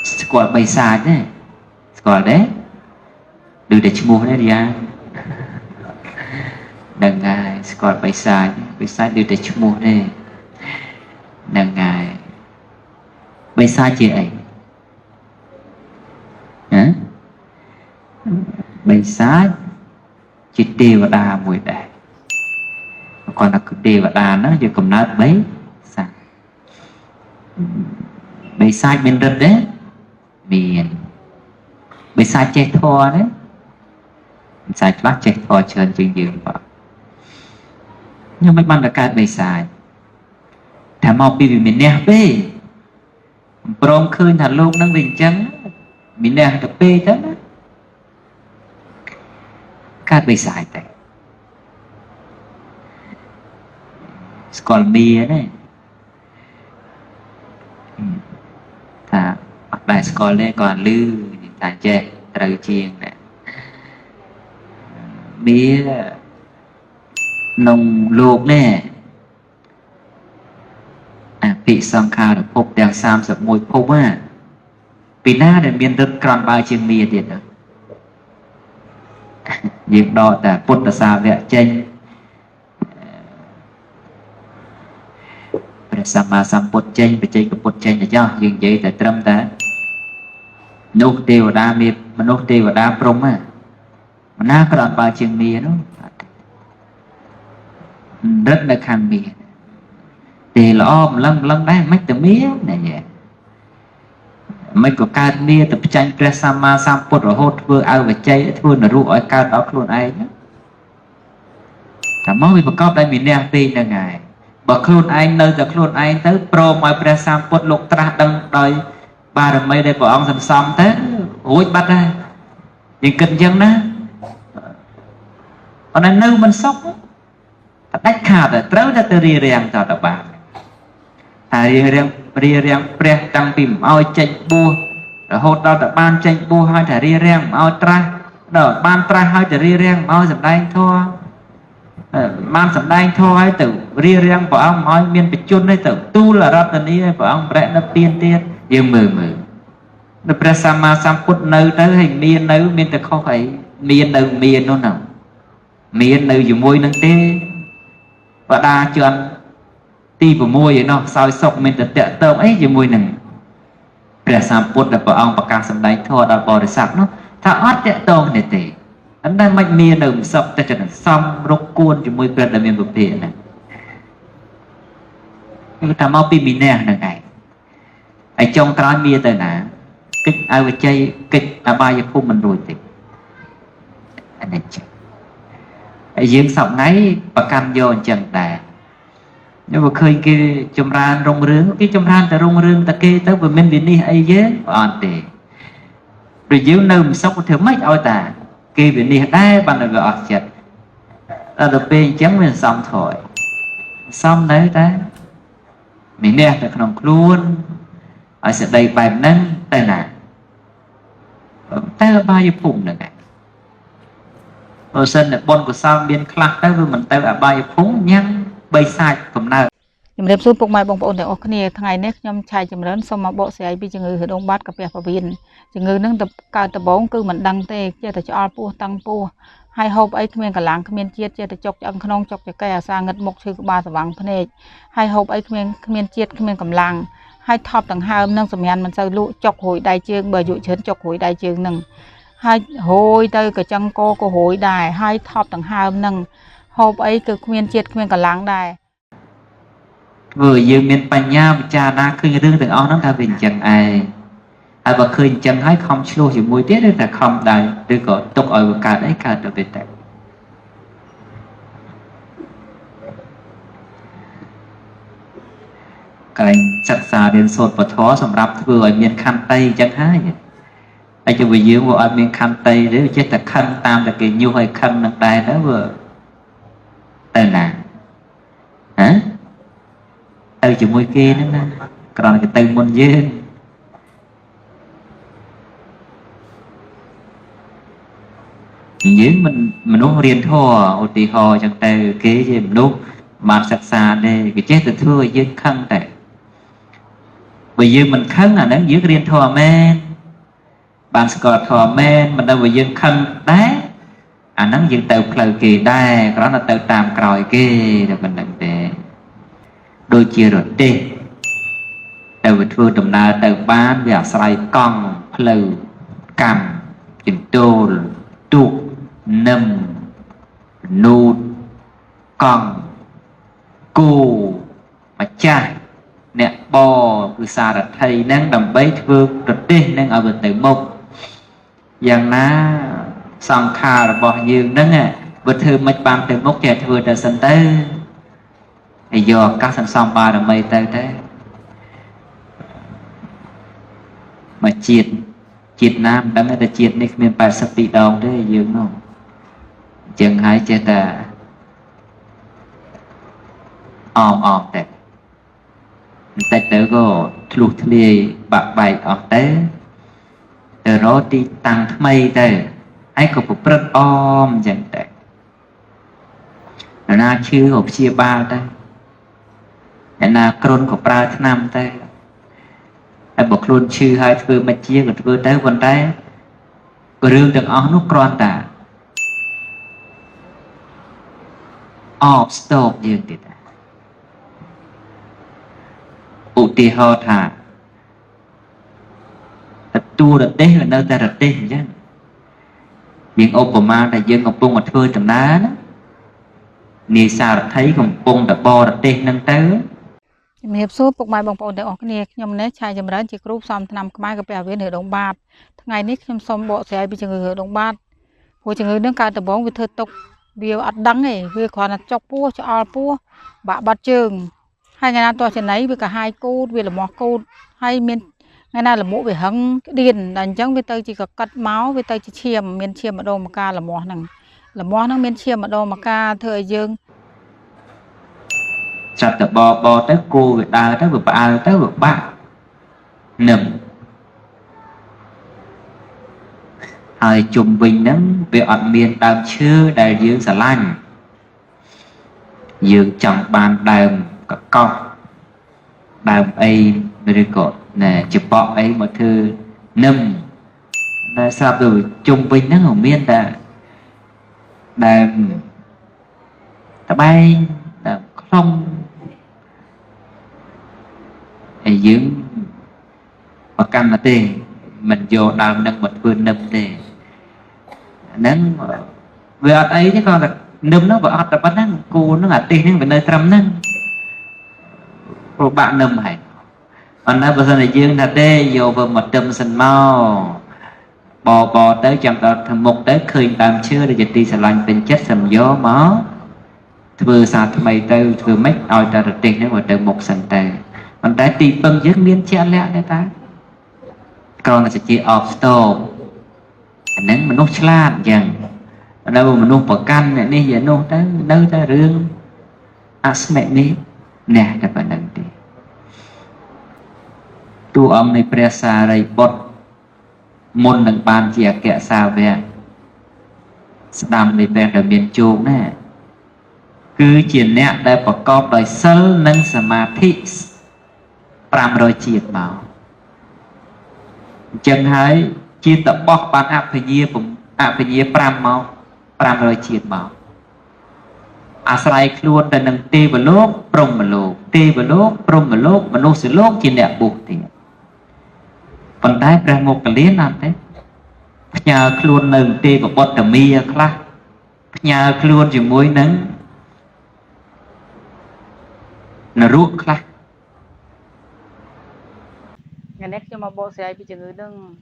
ស្គាល់បិសាចទេស្គាល់ទេដូចតែឈ្មោះទេយ៉ាដឹងហើយស្គាល់បិសាចដូចតែឈ្មោះទេដឹងហើយបិសាចជាអីហ៎បិសាចជាទេវតាមួយដែរគាត់ថាគឺទេវតាហ្នឹងជាកំណើតបិសាចបិសាចមានរិទ្ធទេមានបិសាចចេះធម៌ទេបិសាចខ្លះចេះធម៌ច្រើនជាងយើងបាទខ្ញុំមិនបានបង្កើតបិសាចថាមកពីវិមានះទេព្រមឃើញថាលោកហ្នឹងវាអញ្ចឹងមានះទៅពេកទៅណាកើតបិសាចតែស្គាល់មីទេថាអត់ដែរស្គាល់ទេគាត់លឺថាចេះត្រូវជាងដែរមីក្នុងលោកនេះអភិសង្ខារភពទាំង31ភពណាពីណាដែលមានរឹតក្រាន់បើជាងមីទៀតយើងដកតែពុទ្ធសាវកចេញព្រះសម្មាសម្ពុទ្ធចេញបច្ចេកពុទ្ធចេញទៅចោះយើងនិយាយតែត្រឹមតែមនុស្សទេវតាមានមនុស្សទេវតាព្រំណាមណាក្រាន់បើជាងមីនោះរឹតនៅខាងមីទេល្អម្លឹងដែរមិនតែមីណែមិនក៏កើតមីទៅផ្ចាញ់ព្រះសម្មាសម្ពុទ្ធរហូតធ្វើឲ្យបច្ចេកធ្វើនរុឲ្យកើតដល់ខ្លួនឯងតែមកវាប្រកបដោយមានះពេកហ្នឹងហើយបើខ្លួនឯងនៅតែខ្លួនឯងទៅព្រមឲ្យព្រះសម្ពុទ្ធលោកត្រាស់ដឹងដោយបារមីដែលព្រះអង្គសន្សំទៅរួចបាត់ហើយយើងគិតអញ្ចឹងណាអត់នៅមិនសុខតែដាច់ខាតត្រូវតែទៅរៀបរៀងតទៅបានតែរៀបរៀងព្រះតាំងពីមកឲ្យចេញបួសរហូតដល់តែបានចេញបួសហើយតែរៀបរៀងមកឲ្យត្រាស់ដល់បានត្រាស់ហើយតែរៀបរៀងមកឲ្យសម្ដែងធម៌បានសម្ដែងធម៌ឲ្យទៅរៀបរៀងព្រះអង្គឲ្យមានបច្ចុប្បន្នទៅទូលរតនីឲ្យព្រះអង្គប្រែនៅពៀនទៀតយើងមើលនៅព្រះសម្មាសម្ពុទ្ធនៅទៅហើយមាននៅមានតែខុសអីមាននៅមាននោះណាមាននៅជាមួយនឹងទេបដាជន់ទី6ឯណោះសោយសុខមានតែតកតងអីជាមួយនឹងព្រះសម្ពុទ្ធដែលព្រះអង្គប្រកាសសម្ដែងធម៌ដល់បរិស័ទនោះថាអត់តកតងនេះទេអត់ដែលមិនមាននៅសុខតែចំណសំរុកគួនជាមួយព្រះដែលមានពុទ្ធហ្នឹងគឺថាមកពីមីនះហ្នឹងឯងហើយចុងក្រោយមានទៅណាគិតឲ្យវិជ័យគិតអបាយភូមិមិនរួចទេអានេះចឹងហើយយើងសពថ្ងៃប្រកាន់យកអញ្ចឹងដែរnếu mà khơi kia chùm ra rong rướng cái chùm ra ta rong rướng ta kê tới vừa mình đi đi ai dễ on tệ rồi dưới nơi mình sốc thử mấy ôi ta kê về đi đai bằng là gọi chật ta được bê chấm mình xong thôi xong đấy ta mình nè ta không luôn ở sẽ đầy bài nâng tay nè tay là bao nhiêu phùng nữa này ở sân là bon của sao biên khắc tới vừa mình tay là bao nhiêu phùng nhăn bay sai cầm nào ជំរាបសួរពុកម៉ែបងប្អូនទាំងអស់គ្នាថ្ងៃនេះខ្ញុំឆៃចម្រើនសូមមកបកស្រាយពីជំងឺហឺដុំបាត់កាពះពោះវៀនជំងឺនឹងកើតដំបូងគឺមិនដឹងទេចេះតែឆ្អល់ពោះតាំងពោះហើយហូបអីគ្មានកម្លាំងគ្មានជាតិចេះតែចុកឆ្អឹងក្នុងចុកចកែអាសាងឹតមុខឈឺក្បាលស្វាំងភ្នែកហើយហូបអីគ្មានជាតិគ្មានកម្លាំងហើយថប់ដង្ហើមនឹងសម្ញានមិនសូវលក់ចុករួយដៃជើងបើអាយុច្រើនចុករួយដៃជើងនឹងហើយហូយទៅកញ្ចឹងកក៏រួយដែរហើយថប់ដង្ហើមនឹងហូបអីគឺគ្មានជាតិគ្មានកម្លាំងដែរ vừa dương miền Pành Nha cha đã khơi rương từng áo nắng ta bình chẳng ai ai và khơi chẳng hay không chlo chỉ mùi tiết là không đại từ có tục ở cả đấy cả được biệt tệ cái sặc sà đến sột và thó sầm rập vừa ở miền khăn tây chẳng hay anh cho vừa dương vừa ở miền khăn tây đấy chết là khăn tam là cái nhiêu hay khăn nặng đài đó vừa tên là hả từ chỉ môi kia nữa nè còn cái từ môn duyên duyên mình uống riêng thôi ô tì hò chẳng từ kế gì mình uống bàn sạch xa đây cái chết từ thưa duyên khăn tại bởi dương mình khấn là nắng dương riêng thọ men bạn sẽ thọ men mình đâu bởi dương khấn đá nắng dương tự lời kỳ đai đó là tự tạm còi kia rồi mình đừng để đôi chia rồi đi đều bị thua tụm nào tự bán về xoay con lời cầm chỉnh tô tu nâm nút con cô mà cha nè bò cứ xa đặt thầy năng đầm bấy thương rất đi năng ở bên tự mục rằng ná xong khá là bỏ dương nâng bữa thư mạch bàn tự mục trẻ thừa trở sân tế thì do các sân xong ba đầm mây tới thế mà chiết nam đâm là chiết này mình phải sắp bị đau đấy dương không chừng hai chết à om đấy tại tới có lụt lìa bạc bài ở tế từ đó đi tăng mây tới ai có một rất dần đấy là chưa hộp chia ba đây là kron của ba năm đây ai bộc luôn chưa hai thứ mà chia của thứ tới vấn đề của riêng được áo nút kron ta stop dương thì ta ủ tì ho thả tu được đấy là nơi ta được đấy chứ những Obama là dương ngọc bông một thưa tầm đá đó nì sao được thấy ngọc bông đã bò được đấy nâng tới mình hiệp số bộc bài bóng bóng để ở cái này nhom nét chai chấm rán chỉ group xong năm cái bè viên ở đông bát ngày nít nhom xong bộ sẽ bị chừng người ở đông bát hồi chừng người nâng cao tập bóng vì thơ tục vì ăn đắng này vì còn là chọc pua cho ao pua bạ bát trường hai ngày nào tôi trên đấy với cả hai cô vì là một cô hay miền ngày nào là mỗi về hăng điền đàn trắng với tôi chỉ có cắt máu với tôi chỉ chiêm miền chiêm ở đâu mà ca là mỏ năng miền chiêm ở đâu mà ca thời dương sạch tập bò tới cô người ta tới vực ba tới vực ba nằm hai chùm bình nắng về ọt miền đàm chưa đại dương xà lanh dương chẳng bàn đàm cả con đàm ấy miracle nè chụp bọ ấy một thư nằm là sao rồi chùm bình nắng ở miền ta đàm ta bay đàm không dưỡng và căn là tê mình vô đàm nâng một vườn nâm tê nâng về ở ấy chứ còn là nâm nó vợ là bắt nâng cô nó là tê nâng về nơi trầm nâng rồi bạn nâm hay còn nó bây giờ là dương là tê vô vào một trầm sân mau bò tới chẳng đó thằng một tới khơi tạm chưa để dịch đi xà lanh tình chất sầm gió máu vừa sạt mày tới vừa mấy oi ta được tiền nó vào từ một sân tề còn trái tim bưng giấc miên che lẹ đấy ta còn là sẽ chỉ off stop nắng mình nốt chlan dần đâu mình nốt bờ căn này đi giờ nốt tới đâu ta rương asmẹ ní nè các bạn đừng đi tu âm này presa đây bot môn đừng bàn chỉ kẹt sao về đam này về ở miền trung nè cứ chuyện nè đây có con đời sơ nâng samadhi pram rồi chiết máu chân hãy chia tập bóc ban áp phải nhia pram máu pram rồi chiết máu asrai luôn để nâng tê vào lốp prom vào lốp tê vào lốp prom vào lốp mà nô sẽ lốp trên đẹp buộc thì phần đáy ra một cái liên làm thế nhờ luôn nâng tê vào bọt tờ mì khá nhờ luôn chỉ mối nâng nó ruột khá ngày nét cho mà bộ xe bị chừng người đừng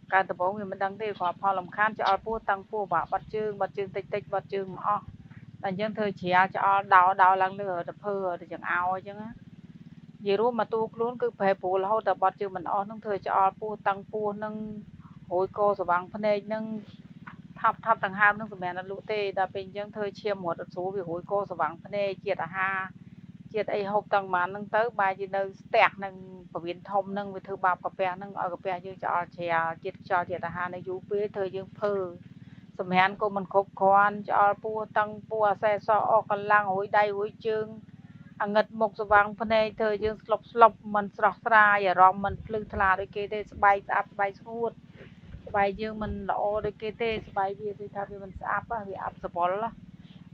การtập bóng mình đăng đây khỏi phò làm khán cho pua tăng pua bạt chương tích bạt chương màแต่ยังเธอเชียจะเอาดาวลังเลือแต่เพื่อแต่ยังเอาจังนะยีรู้มาตู้ลุ้นคือเพย์ปูแล้วแต่บอดจือมันอ้อนทั้งเธอจะเอาปูตังปูนั่งโหยโกสว่างพเนจนั่งทับต่างห้ามนั่งสมัยนั้นรู้เตะแต่เป็นยังเธอเชียหมดสูวิโหยโกสว่างพเนจเจียดหาเจียดไอหกตังมันนั่งเต๋อบายจีนั่งแตกนั่งประวินทมนั่งไปเธอบาปกระเปียนั่งเอากระเปียยังจะเอาเชียเจียดหาในยูเป้เธอยังเพื่อสมัยนั้นก็มันคบคอนจะเอาปูตังปูใส่ซอออกกันล่างหัวใดหัวจึง ងឹតមុខស្វាងភ្នែកធ្វើយើងស្លុបមិនស្រស់ស្រាយអារម្មណ៍មិនភ្លឺថ្លាដូចគេទេស្បែកស្អាប់ស្បែកស្ងួតស្បែកយើងមិនល្អដូចគេទេស្បែកវាគឺថាវាមិនស្អាប់វាអាប់សបុល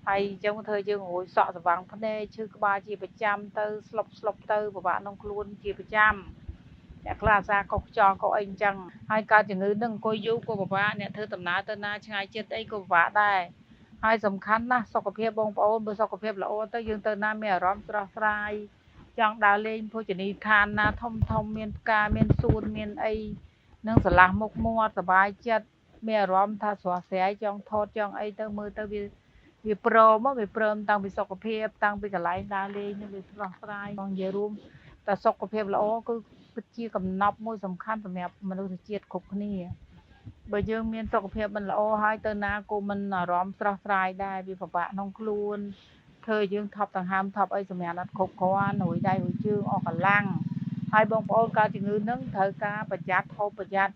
ហើយអញ្ចឹងធ្វើយើងរួយសក់ស្វាងភ្នែកឈឺក្បាលជាប្រចាំទៅស្លុបទៅពិបាកក្នុងខ្លួនជាប្រចាំអ្នកខ្លះអាសាកុសខ្យល់កុសអីអញ្ចឹងហើយកើតជំងឺនឹងអង្គុយយូរក៏ពិបាកអ្នកធ្វើដំណើរទៅណាឆ្ងាយចិត្តអីក៏ពិបាកដែរហើយសំខាន់ណាស់សុខភាពបងប្អូនបើសុខភាពល្អទៅយើងទៅណាមានអារម្មណ៍ស្រស់ស្រាយចង់ដើរលេងភោជនីយដ្ឋានណាធំមានផ្កាមានសួនមានអីនឹងស្រឡះមុខមាត់សុបាយចិត្តមានអារម្មណ៍ថាស្រស់ស្រាយចង់ថតចង់អីទៅមើលទៅវាព្រមតាំងពីសុខភាពតាំងពីកន្លែងដើរលេងនេះវាស្រស់ស្រាយបងនិយាយរួមតែសុខភាពល្អគឺពិតជាកំណប់មួយសំខាន់សម្រាប់មនុស្សជាតិគ្រប់គ្នាបើយើងមានសុខភាពមិនល្អហើយទៅណាក៏មិនអារម្មណ៍ស្រស់ស្រាយដែរវាពិបាកក្នុងខ្លួនធ្វើយើងថប់ដង្ហើមថប់អីសម្រាប់អត់គ្រប់គ្រាន់រួយដៃរួយជើងអស់កម្លាំងហើយបងប្អូនកើតជំងឺនឹងត្រូវការប្រយ័ត្នហូបប្រយ័ត្ន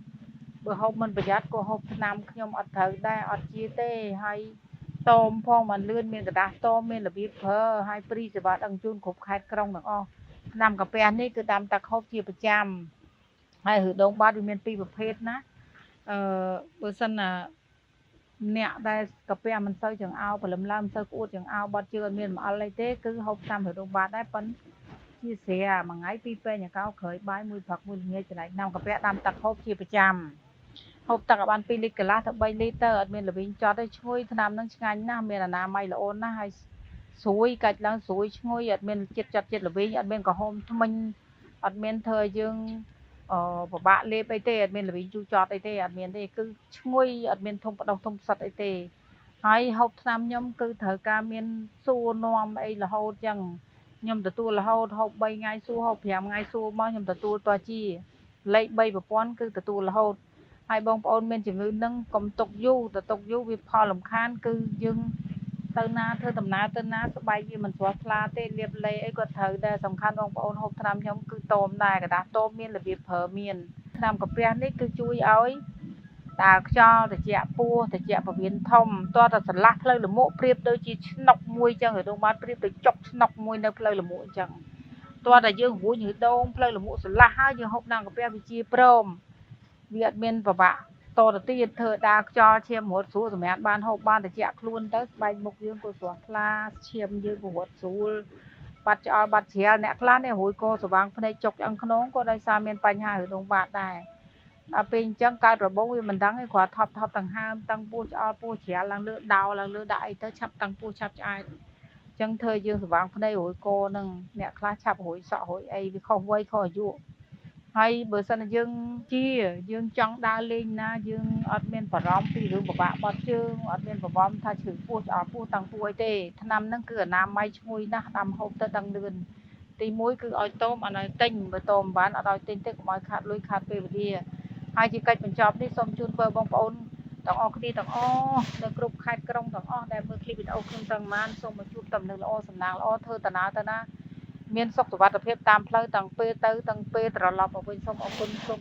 បើហូបមិនប្រយ័ត្នក៏ហូបថ្នាំខ្ញុំអត់ត្រូវដែរអត់ជាទេហើយតមផងមិនលឿនមានកដាស់តមមានរបៀបប្រើហើយព្រីសេវាដឹកជូនគ្រប់ខេត្តក្រុងទាំងអស់ថ្នាំកាពះនេះគឺតាមទឹកហូបជាប្រចាំហើយរដូងបាត់វាមានពីរប្រភេទណាបើសិនណាអ្នកដែលកាពះមិនសូវចង្អោព្រលឹមឡើងមិនសូវក្អួតចង្អោបាត់ជើងអត់មានអំអិលអីទេគឺហូបតាមរដូងបាត់ដែរប៉ុន្តែជាស្រាមួយថ្ងៃពីរពេងអាកោក្រោយបាយមួយព្រឹកមួយល្ងាចចំណែកថ្នាំកាពះដាំទឹកហូបជាប្រចាំហូបទឹកឲ្យបាន2លីត្រកន្លះទៅ3លីត្រទៅអត់មានល្វីងចត់ទេឈ្ងុយថ្នាំហ្នឹងឆ្ងាញ់ណាស់មានអនាម័យល្អណាស់ហើយស្រួយកាច់ឡើងស្រួយឈ្ងុយអត់មានជាតិចត់ជាតិល្វីងអត់មានក្រហមថ្មិញអត់មានធ្វើឲ្យយើងពិបាកលេបអីទេអត់មានល្វីងជូរចត់អីទេអត់មានទេគឺឈ្ងុយអត់មានធំបដោះធំផ្សិតអីទេហើយហូបថ្នាំខ្ញុំគឺត្រូវការមានសួរនាំអីរហូតចឹងខ្ញុំទទួលរហូតហូប3ថ្ងៃសួរហូប5ថ្ងៃសួរមកខ្ញុំទទួលតជាលេខ3ប្រព័ន្ធគឺទទួលរហូតហើយបងប្អូនមានជំងឺនឹងកុំទុកយូរវាផលរំខានគឺយើងទៅណាធ្វើដំណើរទៅណាស្បែកវាមិនស្រស់ថ្លាទេលាបឡេអីក៏ត្រូវដែរសំខាន់បងប្អូនហូបថ្នាំខ្ញុំគឺតមដែរกระดาษតមមានរបៀបប្រើមានថ្នាំកាពះនេះគឺជួយឲ្យដើរខ្យល់ត្រជាក់ពោះត្រជាក់ពោះវៀនធំតើតែស្រឡះផ្លូវលមុខប្រៀបដូចជាឆ្នុកមួយចឹងរដូវបានប្រៀបដូចចុកឆ្នុកមួយនៅផ្លូវលមុខអញ្ចឹងតើតែយើងរួញឬដងផ្លូវលមុខស្រឡះហើយយើងហូបថ្នាំកាពះវាជាព្រមវាអត់មានពិបាកតទៅទៀតធ្វើដើរខ្យល់ឈាមរត់ស្រួលសម្រាប់បានហូបបានត្រជាក់ខ្លួនទៅស្បែកមុខយើងក៏ស្រស់ថ្លាឈាមយើងក៏រត់ស្រួលបាត់ឆ្អល់បាត់ជ្រាលអ្នកខ្លះនេះរួយកស្វាងភ្នែកចុកឆ្អឹងខ្នងក៏ដោយសារមានបញ្ហារដូងបាតដែរដល់ពេលអញ្ចឹងកើតរបងវាមិនដឹងទេគ្រាន់ថប់ដង្ហើមតឹងពោះឆ្អល់ពោះជ្រាលឡើងលើដោឡើងលើដាក់អីទៅឆាប់តឹងពោះឆាប់ឆ្អែតអញ្ចឹងធ្វើយើងស្វាងភ្នែករួយកនឹងអ្នកខ្លះឆាប់រួយសក់រួយអីវាខុសវ័យខុសអាយុហើយបើសិនយើងចង់ដើរលេងណាយើងអត់មានបារម្ភពីរឿងពិបាកបាត់ជើងអត់មានបារម្ភថាឈឺពោះឆ្អល់ពោះតាំងពោះអីទេថ្នាំហ្នឹងគឺអនាម័យឈ្ងុយណាស់ដាំហូបទៅដឹងលឿនទី1គឺឲ្យតមអត់ឲ្យទិញបើតមបានអត់ឲ្យទិញទេកុំឲ្យខាតលុយខាតពេលវេលាហើយជាកិច្ចបញ្ចប់នេះសូមជូនពរបងប្អូនទាំងអស់គ្នាទាំងអស់នៅគ្រប់ខេត្តក្រុងទាំងអស់ដែលមើលឃ្លីបវីដេអូខ្ញុំទាំងបានសូមឲ្យជួបតំណែងល្អសំណាងល្អធ្វើតាណាទៅណាមានសុខសុវត្ថិភាពតាមផ្លូវទាំងពេលទៅទាំងពេលត្រឡប់មកវិញសូមអរគុណសូម